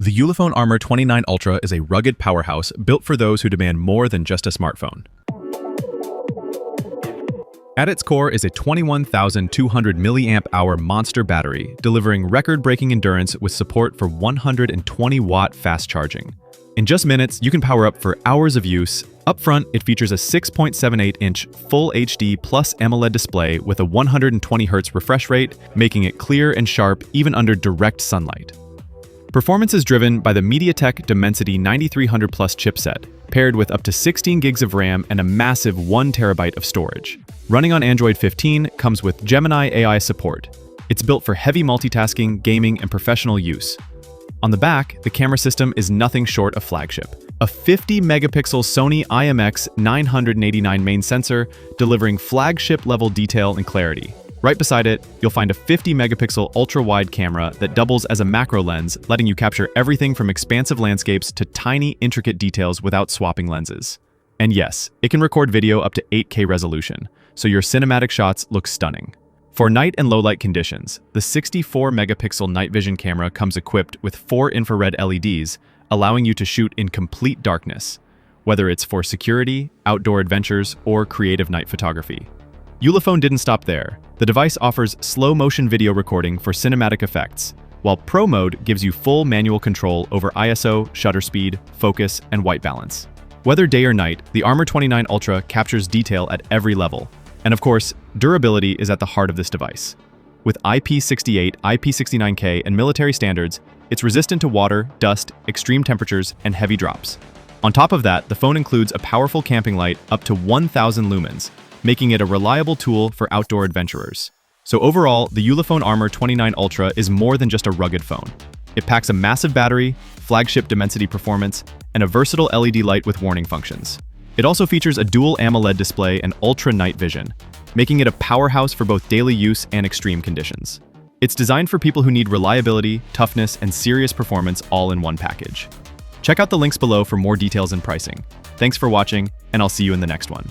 The Ulefone Armor 29 Ultra is a rugged powerhouse built for those who demand more than just a smartphone. At its core is a 21,200 mAh monster battery, delivering record-breaking endurance with support for 120-watt fast charging. In just minutes, you can power up for hours of use. Up front, it features a 6.78-inch Full HD Plus AMOLED display with a 120Hz refresh rate, making it clear and sharp even under direct sunlight. Performance is driven by the MediaTek Dimensity 9300 Plus chipset, paired with up to 16 gigs of RAM and a massive 1 terabyte of storage. Running on Android 15 comes with Gemini AI support. It's built for heavy multitasking, gaming, and professional use. On the back, the camera system is nothing short of flagship. A 50-megapixel Sony IMX989 main sensor, delivering flagship-level detail and clarity. Right beside it, you'll find a 50-megapixel ultra-wide camera that doubles as a macro lens, letting you capture everything from expansive landscapes to tiny, intricate details without swapping lenses. And yes, it can record video up to 8K resolution, so your cinematic shots look stunning. For night and low-light conditions, the 64-megapixel night vision camera comes equipped with 4 infrared LEDs, allowing you to shoot in complete darkness, whether it's for security, outdoor adventures, or creative night photography. Ulefone didn't stop there. The device offers slow-motion video recording for cinematic effects, while Pro Mode gives you full manual control over ISO, shutter speed, focus, and white balance. Whether day or night, the Armor 29 Ultra captures detail at every level. And of course, durability is at the heart of this device. With IP68, IP69K, and military standards, it's resistant to water, dust, extreme temperatures, and heavy drops. On top of that, the phone includes a powerful camping light up to 1,000 lumens, making it a reliable tool for outdoor adventurers. So overall, the Ulefone Armor 29 Ultra is more than just a rugged phone. It packs a massive battery, flagship Dimensity performance, and a versatile LED light with warning functions. It also features a dual AMOLED display and ultra night vision, making it a powerhouse for both daily use and extreme conditions. It's designed for people who need reliability, toughness, and serious performance all in one package. Check out the links below for more details and pricing. Thanks for watching, and I'll see you in the next one.